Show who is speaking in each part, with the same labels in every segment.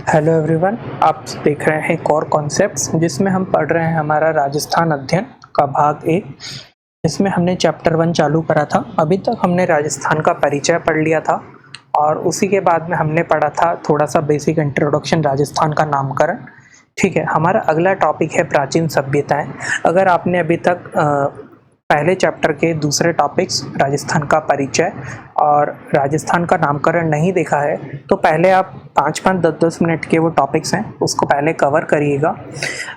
Speaker 1: Hello everyone, आप देख रहे हैं कोर कॉन्सेप्ट्स जिसमें हम पढ़ रहे हैं हमारा राजस्थान अध्ययन का भाग 1। इसमें हमने चैप्टर 1 चालू करा था। अभी तक हमने राजस्थान का परिचय पढ़ लिया था और उसी के बाद में हमने पढ़ा था थोड़ा सा बेसिक इंट्रोडक्शन राजस्थान का नामकरण। ठीक है, हमारा अगला टॉपिक है प्राचीन सभ्यताएं। अगर आपने अभी तक पहले चैप्टर के दूसरे टॉपिक्स राजस्थान का परिचय और राजस्थान का नामकरण नहीं देखा है तो पहले आप 5-5, 10-10 मिनट के वो टॉपिक्स हैं उसको पहले कवर करिएगा।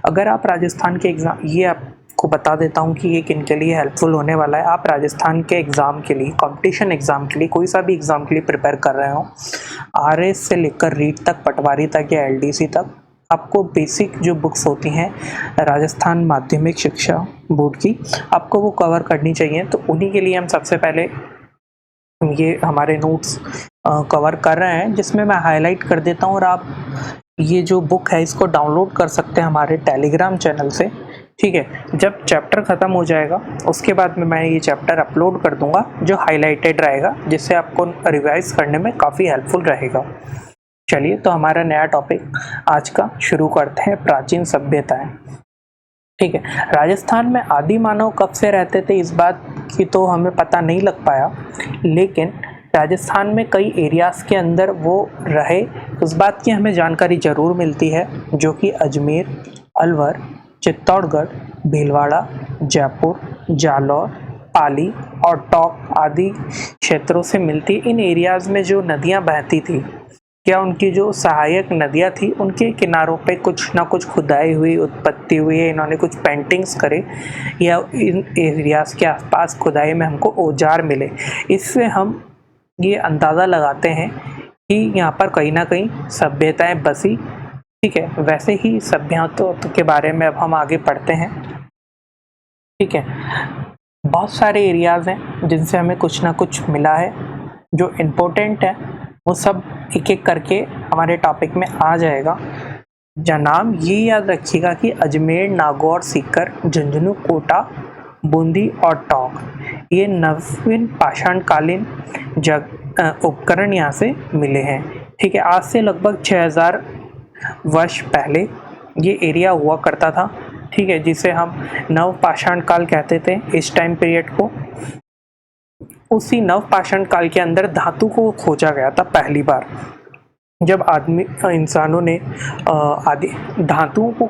Speaker 1: अगर आप राजस्थान के एग्ज़ाम, ये आपको बता देता हूँ कि ये किन के लिए हेल्पफुल होने वाला है। आप राजस्थान के एग्ज़ाम के लिए, कंपटीशन एग्ज़ाम के लिए, कोई सा भी एग्ज़ाम के लिए प्रिपेयर कर रहे हो, आरएस से लेकर रीट तक, पटवारी तक या एलडीसी तक, आपको बेसिक जो बुक्स होती हैं राजस्थान माध्यमिक शिक्षा बोर्ड की, आपको वो कवर करनी चाहिए। तो उन्हीं के लिए हम सबसे पहले ये हमारे नोट्स कवर कर रहे हैं, जिसमें मैं हाईलाइट कर देता हूँ और आप ये जो बुक है इसको डाउनलोड कर सकते हैं हमारे टेलीग्राम चैनल से। ठीक है, जब चैप्टर ख़त्म हो जाएगा उसके बाद में मैं ये चैप्टर अपलोड कर दूंगा जो हाईलाइटेड रहेगा, जिससे आपको रिवाइज करने में काफ़ी हेल्पफुल रहेगा। चलिए, तो हमारा नया टॉपिक आज का शुरू करते हैं, प्राचीन सभ्यताएं। ठीक है, राजस्थान में आदि मानव कब से रहते थे इस बात की तो हमें पता नहीं लग पाया, लेकिन राजस्थान में कई एरियाज़ के अंदर वो रहे उस बात की हमें जानकारी ज़रूर मिलती है, जो कि अजमेर, अलवर, चित्तौड़गढ़, भीलवाड़ा, जयपुर, जालौर, पाली और टोंक आदि क्षेत्रों से मिलती। इन एरियाज़ में जो नदियाँ बहती थी, क्या उनकी जो सहायक नदियाँ थी उनके किनारों पे कुछ ना कुछ खुदाई हुई, उत्पत्ति हुई है, इन्होंने कुछ पेंटिंग्स करे या इन एरियाज़ के आसपास खुदाई में हमको औजार मिले। इससे हम ये अंदाज़ा लगाते हैं कि यहाँ पर कहीं ना कहीं सभ्यताएं बसी। ठीक है, वैसे ही सभ्यताओं के बारे में अब हम आगे पढ़ते हैं। ठीक है, बहुत सारे एरियाज़ हैं जिनसे हमें कुछ ना कुछ मिला है। जो इम्पोर्टेंट है वो सब एक एक करके हमारे टॉपिक में आ जाएगा। नाम ये याद रखिएगा कि अजमेर, नागौर, सीकर, झुंझुनू, कोटा, बूंदी और टोंक, ये नवीन पाषाणकालीन उपकरण यहाँ से मिले हैं। ठीक है, आज से लगभग 6000 वर्ष पहले ये एरिया हुआ करता था। ठीक है, जिसे हम नव पाषाण काल कहते थे इस टाइम पीरियड को। उसी नव पाषाण काल के अंदर धातु को खोजा गया था पहली बार, जब इंसानों ने आदि धातुओं को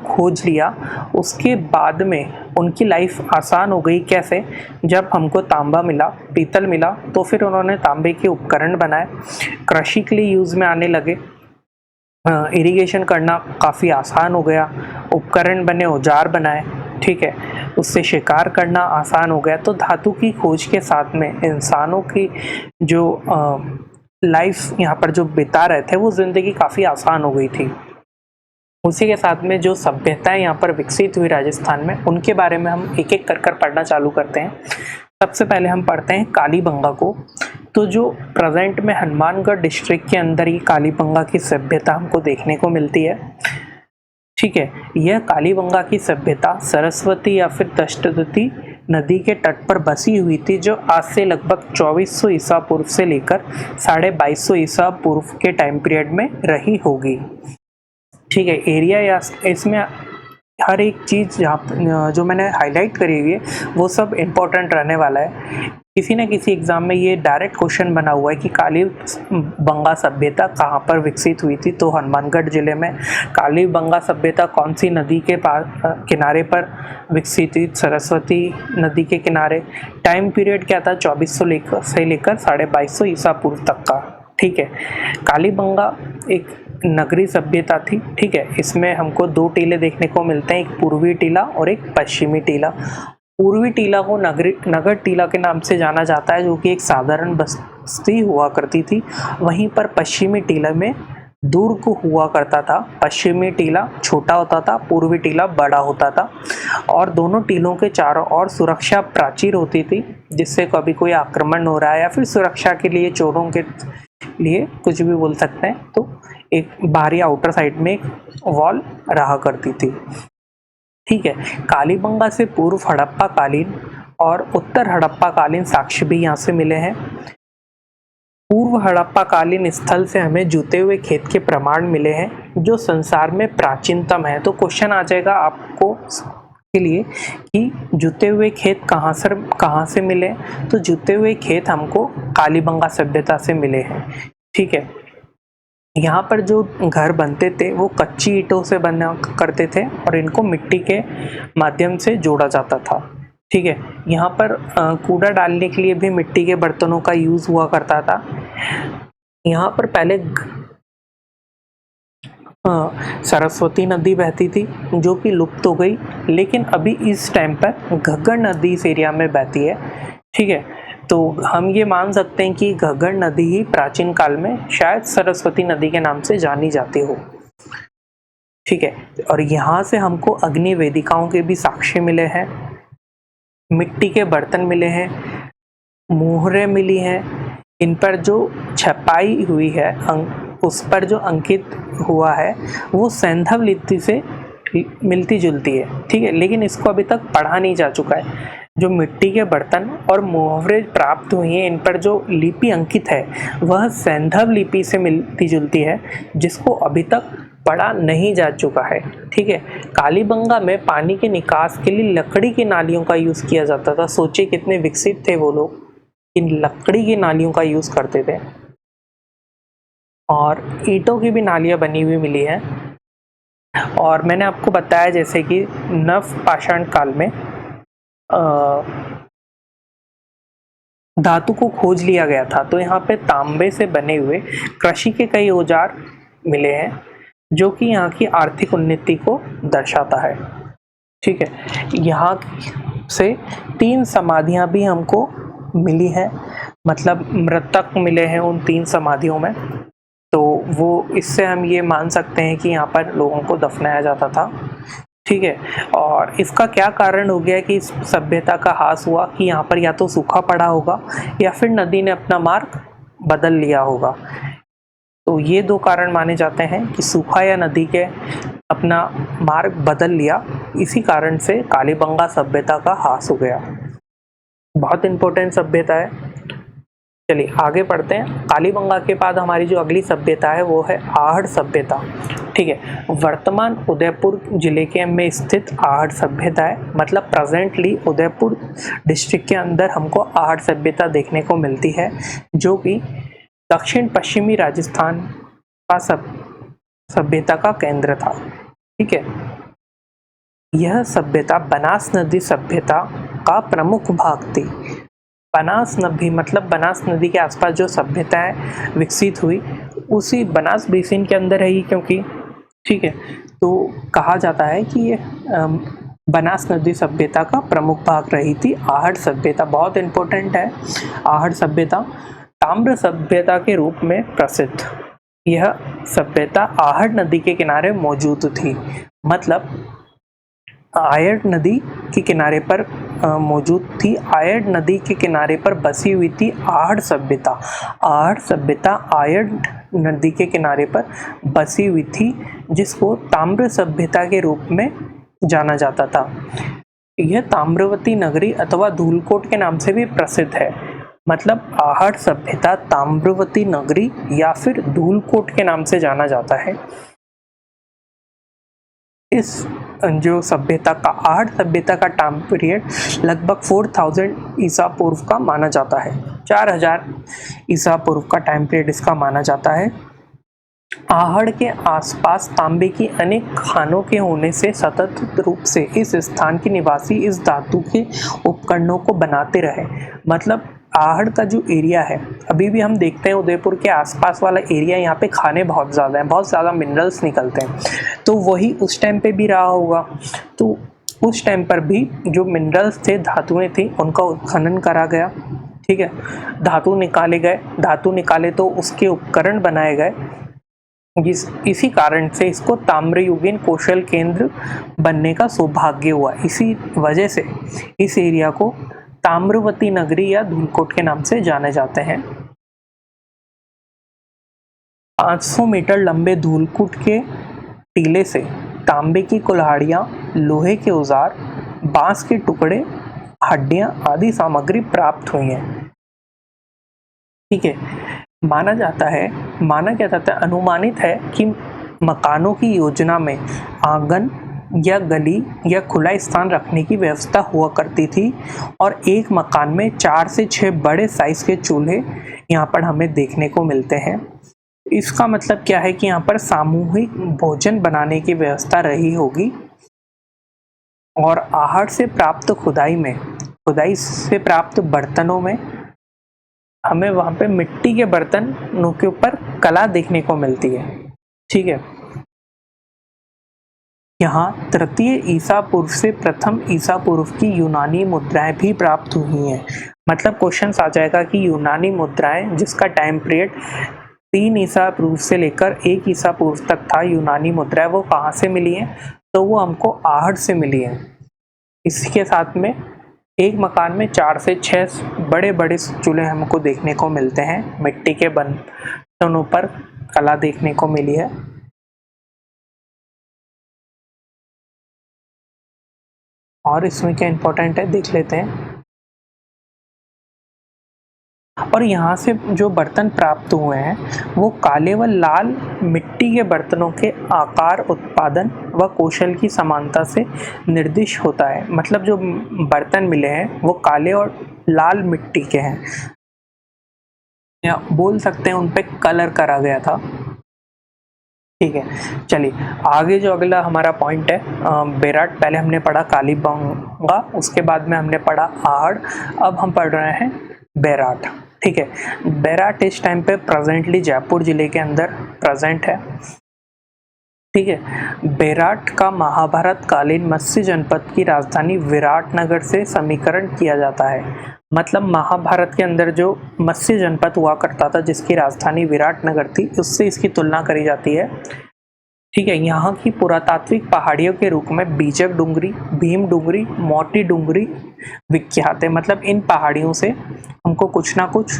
Speaker 1: खोज लिया। उसके बाद में उनकी लाइफ आसान हो गई। कैसे? जब हमको तांबा मिला, पीतल मिला, तो फिर उन्होंने तांबे के उपकरण बनाए, कृषि के लिए यूज़ में आने लगे, इरिगेशन करना काफ़ी आसान हो गया, उपकरण बने, औजार बनाए। ठीक है, उससे शिकार करना आसान हो गया। तो धातु की खोज के साथ में इंसानों की जो लाइफ यहाँ पर जो बिता रहे थे वो ज़िंदगी काफ़ी आसान हो गई थी। उसी के साथ में जो सभ्यताएं यहाँ पर विकसित हुई राजस्थान में, उनके बारे में हम एक एक कर पढ़ना चालू करते हैं। सबसे पहले हम पढ़ते हैं कालीबंगा को। तो जो प्रेजेंट में हनुमानगढ़ डिस्ट्रिक्ट के अंदर ये कालीबंगा की सभ्यता हमको देखने को मिलती है। ठीक है, यह कालीबंगा की सभ्यता सरस्वती या फिर दष्टवती नदी के तट पर बसी हुई थी, जो आज से लगभग 2400 ईसा पूर्व से लेकर 2250 ईसा पूर्व के टाइम पीरियड में रही होगी। ठीक है, एरिया या इसमें हर एक चीज़ जहाँ जो मैंने हाईलाइट करी हुई है वो सब इम्पोर्टेंट रहने वाला है। किसी न किसी एग्ज़ाम में ये डायरेक्ट क्वेश्चन बना हुआ है कि कालीबंगा सभ्यता कहाँ पर विकसित हुई थी। तो हनुमानगढ़ जिले में कालीबंगा सभ्यता कौन सी नदी के पास किनारे पर विकसित हुई? सरस्वती नदी के किनारे। टाइम पीरियड क्या था? 2400 से लेकर 2250 ईसा पूर्व तक का। ठीक है, कालीबंगा एक नगरी सभ्यता थी। ठीक है, इसमें हमको 2 टीले देखने को मिलते हैं, एक पूर्वी टीला और एक पश्चिमी टीला। पूर्वी टीला को नगर टीला के नाम से जाना जाता है, जो कि एक साधारण बस्ती हुआ करती थी। वहीं पर पश्चिमी टीला में दुर्ग हुआ करता था। पश्चिमी टीला छोटा होता था, पूर्वी टीला बड़ा होता था, और दोनों टीलों के चारों ओर सुरक्षा प्राचीर होती थी, जिससे कभी कोई आक्रमण हो रहा है या फिर सुरक्षा के लिए, चोरों के लिए, कुछ भी बोल सकते हैं, तो एक बाहरी आउटर साइड में एक वॉल रहा करती थी। ठीक है, कालीबंगा से पूर्व हड़प्पा कालीन और उत्तर हड़प्पा कालीन साक्ष्य भी यहाँ से मिले हैं। पूर्व हड़प्पाकालीन स्थल से हमें जुते हुए खेत के प्रमाण मिले हैं जो संसार में प्राचीनतम है। तो क्वेश्चन आ जाएगा आपको के लिए कि जुते हुए खेत कहाँ से मिले। तो जुते हुए खेत हमको कालीबंगा सभ्यता से मिले हैं। ठीक है, यहाँ पर जो घर बनते थे वो कच्ची ईंटों से बना करते थे और इनको मिट्टी के माध्यम से जोड़ा जाता था। ठीक है, यहाँ पर कूड़ा डालने के लिए भी मिट्टी के बर्तनों का यूज हुआ करता था। यहाँ पर पहले सरस्वती नदी बहती थी जो कि लुप्त हो गई, लेकिन अभी इस टाइम पर घग्गर नदी इस एरिया में बहती है। ठीक है, तो हम ये मान सकते हैं कि घग्गर नदी ही प्राचीन काल में शायद सरस्वती नदी के नाम से जानी जाती हो। ठीक है, और यहाँ से हमको अग्नि वेदिकाओं के भी साक्ष्य मिले हैं, मिट्टी के बर्तन मिले हैं, मोहरें मिली हैं, इन पर जो छपाई हुई है उस पर जो अंकित हुआ है वो सैंधव लिपि से मिलती जुलती है। ठीक है, लेकिन इसको अभी तक पढ़ा नहीं जा चुका है। जो मिट्टी के बर्तन और मुहावरे प्राप्त हुए हैं इन पर जो लिपि अंकित है वह सैंधव लिपि से मिलती जुलती है, जिसको अभी तक पढ़ा नहीं जा चुका है। ठीक है, कालीबंगा में पानी के निकास के लिए लकड़ी की नालियों का यूज किया जाता था। सोचिए कितने विकसित थे वो लोग, इन लकड़ी की नालियों का यूज करते थे। और ईंटों की भी नालियां बनी हुई मिली हैं। और मैंने आपको बताया जैसे कि नव पाषाण काल में धातु को खोज लिया गया था, तो यहाँ पे तांबे से बने हुए कृषि के कई औजार मिले हैं जो कि यहाँ की आर्थिक उन्नति को दर्शाता है। ठीक है, यहाँ से 3 समाधियाँ भी हमको मिली हैं, मतलब मृतक मिले हैं उन 3 समाधियों में। तो वो इससे हम ये मान सकते हैं कि यहाँ पर लोगों को दफनाया जाता था। ठीक है, और इसका क्या कारण हो गया कि इस सभ्यता का ह्रास हुआ कि यहाँ पर या तो सूखा पड़ा होगा या फिर नदी ने अपना मार्ग बदल लिया होगा। तो ये 2 कारण माने जाते हैं कि सूखा या नदी के अपना मार्ग बदल लिया, इसी कारण से कालीबंगा सभ्यता का ह्रास हो गया। बहुत इंपॉर्टेंट सभ्यता है। चलिए आगे पढ़ते हैं। कालीबंगा के बाद हमारी जो अगली सभ्यता है वो है आहड़ सभ्यता। ठीक है, वर्तमान उदयपुर जिले के में स्थित आहड़ सभ्यता है, मतलब प्रेजेंटली उदयपुर डिस्ट्रिक्ट के अंदर हमको आहड़ सभ्यता देखने को मिलती है, जो कि दक्षिण पश्चिमी राजस्थान का सभ्यता का केंद्र था। ठीक है, यह सभ्यता बनास नदी सभ्यता का प्रमुख भाग थी। बनास नदी मतलब बनास नदी के आसपास जो सभ्यताएं विकसित हुई उसी बनास बेसिन के अंदर है ही, क्योंकि ठीक है, तो कहा जाता है कि ये बनास नदी सभ्यता का प्रमुख भाग रही थी। आहड़ सभ्यता बहुत इंपॉर्टेंट है। आहड़ सभ्यता ताम्र सभ्यता के रूप में प्रसिद्ध, यह सभ्यता आहड़ नदी के किनारे मौजूद थी, मतलब आयड़ नदी के किनारे पर मौजूद थी। आयड़ नदी के किनारे पर बसी हुई थी आहड़ सभ्यता। आहड़ सभ्यता आयड़ नदी के किनारे पर बसी हुई थी, जिसको ताम्र सभ्यता के रूप में जाना जाता था। यह ताम्रवती नगरी अथवा धूलकोट के नाम से भी प्रसिद्ध है, मतलब आहड़ सभ्यता ताम्रवती नगरी या फिर धूलकोट के नाम से जाना जाता है। इस जो सभ्यता का आहड़ सभ्यता का टाइम पीरियड लगभग 4000 ईसा पूर्व का माना जाता है। 4000 ईसा पूर्व का टाइम पीरियड इसका माना जाता है। आहड़ के आसपास तांबे की अनेक खानों के होने से सतत रूप से इस स्थान के निवासी इस धातु के उपकरणों को बनाते रहे। मतलब आहड़ का जो एरिया है, अभी भी हम देखते हैं उदयपुर के आसपास वाला एरिया, यहाँ पे खाने बहुत ज़्यादा हैं, बहुत ज़्यादा मिनरल्स निकलते हैं, तो वही उस टाइम पे भी रहा होगा। तो उस टाइम पर भी जो मिनरल्स थे, धातुएं थी, उनका उत्खनन करा गया। ठीक है, धातु निकाले गए, धातु निकाले तो उसके उपकरण बनाए गए। इसी कारण से इसको ताम्रयुगीन कौशल केंद्र बनने का सौभाग्य हुआ। इसी वजह से इस एरिया को ताम्रवती नगरी या धूलकोट के नाम से जाने जाते हैं। 500 मीटर लंबे धूलकोट के टीले से तांबे की कुल्हाड़ियां, लोहे के औजार, बांस के टुकड़े, हड्डियां आदि सामग्री प्राप्त हुई हैं। ठीक है, माना क्या जाता है, अनुमानित है कि मकानों की योजना में आंगन या गली या खुला स्थान रखने की व्यवस्था हुआ करती थी और एक मकान में 4 से 6 बड़े साइज के चूल्हे यहाँ पर हमें देखने को मिलते हैं। इसका मतलब क्या है कि यहाँ पर सामूहिक भोजन बनाने की व्यवस्था रही होगी और आहट से प्राप्त खुदाई से प्राप्त बर्तनों में हमें वहाँ पे मिट्टी के बर्तनों के ऊपर कला देखने को मिलती है। ठीक है, यहाँ तृतीय ईसा पूर्व से प्रथम ईसा पूर्व की यूनानी मुद्राएं भी प्राप्त हुई हैं। मतलब क्वेश्चन आ जाएगा कि यूनानी मुद्राएं जिसका टाइम पीरियड 3 ईसा पूर्व से लेकर 1 ईसा पूर्व तक था, यूनानी मुद्राएं वो कहाँ से मिली हैं, तो वो हमको आहट से मिली हैं। इसके साथ में एक मकान में 4 से 6 बड़े बड़े चूल्हे हमको देखने को मिलते हैं, मिट्टी के बर्तनों पर कला देखने को मिली है। और इसमें क्या इंपॉर्टेंट है देख लेते हैं। और यहाँ से जो बर्तन प्राप्त हुए हैं वो काले व लाल मिट्टी के बर्तनों के आकार, उत्पादन व कौशल की समानता से निर्दिष्ट होता है। मतलब जो बर्तन मिले हैं वो काले और लाल मिट्टी के हैं, या बोल सकते हैं उन पे कलर करा गया था। ठीक है, चलिए आगे जो अगला हमारा पॉइंट है बेराट। पहले हमने पढ़ा कालीबंगा, उसके बाद में हमने पढ़ा आहड़, अब हम पढ़ रहे हैं बेराट। ठीक है, बेराट इस टाइम पे प्रेजेंटली जयपुर जिले के अंदर प्रेजेंट है। ठीक है, बेराट का महाभारत कालीन मत्स्य जनपद की राजधानी विराटनगर से समीकरण किया जाता है। मतलब महाभारत के अंदर जो मत्स्य जनपद हुआ करता था जिसकी राजधानी विराटनगर थी, उससे इसकी तुलना करी जाती है। ठीक है, यहाँ की पुरातात्विक पहाड़ियों के रूप में बीजक डूंगरी, भीम डूंगरी, मोटी डूंगरी विख्यात है। मतलब इन पहाड़ियों से हमको कुछ ना कुछ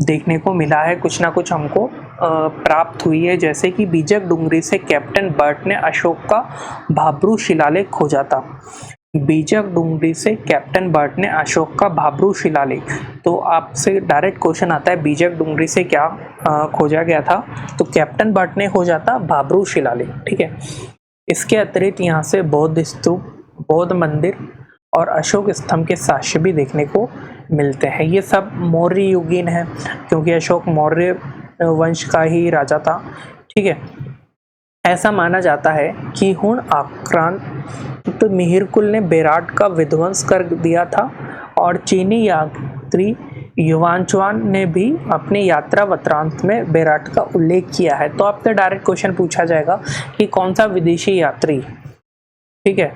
Speaker 1: देखने को मिला है, कुछ ना कुछ हमको प्राप्त हुई है। जैसे कि बीजक डूंगरी से कैप्टन बर्ट ने अशोक का भाब्रू शिलालेख खोजा था। बीजक डूंगरी से कैप्टन बर्ट ने अशोक का भाब्रू शिलालेख, तो आपसे डायरेक्ट क्वेश्चन आता है बीजक डूंगरी से क्या खोजा गया था, तो कैप्टन बर्ट ने खोजा था भाब्रू शिलालेख। ठीक है, इसके अतिरिक्त यहाँ से बौद्ध स्तूप, बौद्ध मंदिर और अशोक स्तंभ के साक्ष्य भी देखने को मिलते हैं। ये सब मौर्य युगीन है क्योंकि अशोक मौर्य वंश का ही राजा था। ठीक है, ऐसा माना जाता है कि हुण आक्रांत मिहिरकुल ने बेराट का विध्वंस कर दिया था और चीनी यात्री युवानचुआन ने भी अपने यात्रा वृत्तांत में बेराट का उल्लेख किया है। तो आपसे डायरेक्ट क्वेश्चन पूछा जाएगा कि कौन सा विदेशी यात्री, ठीक है,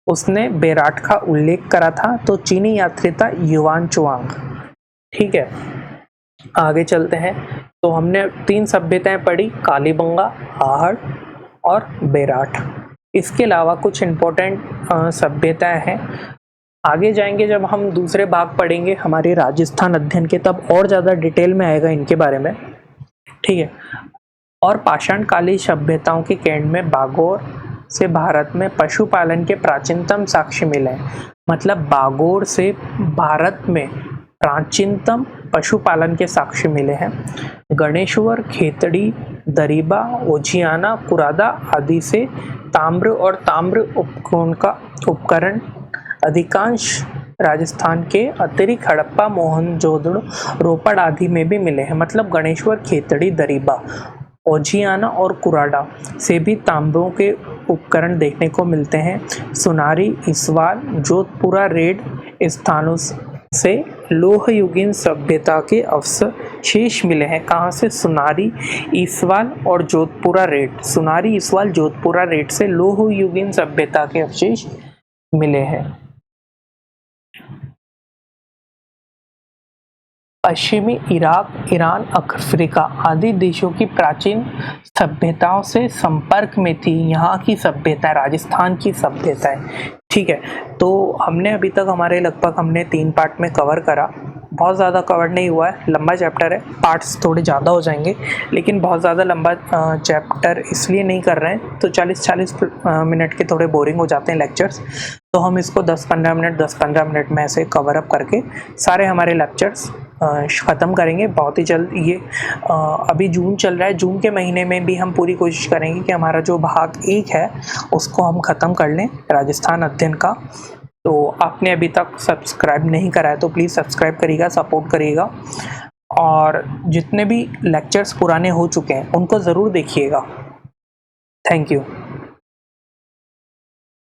Speaker 1: उसने बेराट का उल्लेख करा था, तो चीनी यात्री था युवानचुआंग। ठीक है, आगे चलते हैं। तो हमने 3 सभ्यताएं पढ़ी, कालीबंगा, आहड़ और बेराट। इसके अलावा कुछ इम्पोर्टेंट सभ्यताएं हैं। आगे जाएंगे जब हम दूसरे भाग पढ़ेंगे हमारे राजस्थान अध्ययन के, तब और ज़्यादा डिटेल में आएगा इनके बारे में। ठीक है, और पाषाण कालीन सभ्यताओं के केंद्र में बागोर से भारत में पशुपालन के प्राचीनतम साक्ष्य मिले हैं। मतलब बागोर से भारत में प्राचीनतम पशुपालन के साक्ष्य मिले हैं। गणेश्वर, खेतड़ी, दरीबा, ओजियाना, कुरादा आदि से ताम्र और ताम्र उपकरण अधिकांश राजस्थान के अतिरिक्त हड़प्पा, मोहनजोदड़ो, रोपड़ आदि में भी मिले हैं। मतलब गणेश्वर, खेतड़ी, दरीबा, ओजियाना और कुराडा से भी तांबों के उपकरण देखने को मिलते हैं। सुनारी, इसवाल, जोधपुरा रेड स्थानों से लोह युगीन सभ्यता के अवशेष मिले हैं। कहाँ से? सुनारी, इसवाल और जोधपुरा रेड। सुनारी, इसवाल, जोधपुरा रेड से लोह युगीन सभ्यता के अवशेष मिले हैं। पश्चिमी इराक, ईरान, अफ्रीका आदि देशों की प्राचीन सभ्यताओं से संपर्क में थी यहाँ की सभ्यता, राजस्थान की सभ्यताएं। ठीक है, तो हमने अभी तक हमारे लगभग हमने 3 पार्ट में कवर करा। बहुत ज़्यादा कवर नहीं हुआ है, लंबा चैप्टर है, पार्ट्स थोड़े ज़्यादा हो जाएंगे, लेकिन बहुत ज़्यादा लंबा चैप्टर इसलिए नहीं कर रहे हैं तो 40-40 मिनट के थोड़े बोरिंग हो जाते हैं लेक्चर्स। तो हम इसको 10-15 मिनट में ऐसे कवर अप करके सारे हमारे लेक्चर्स ख़त्म करेंगे बहुत ही जल्द। ये अभी जून चल रहा है, जून के महीने में भी हम पूरी कोशिश करेंगे कि हमारा जो भाग 1 है उसको हम ख़त्म कर लें राजस्थान अध्ययन का। तो आपने अभी तक सब्सक्राइब नहीं करा है तो प्लीज़ सब्सक्राइब करिएगा, सपोर्ट करिएगा, और जितने भी लेक्चर्स पुराने हो चुके हैं उनको ज़रूर देखिएगा। Thank you.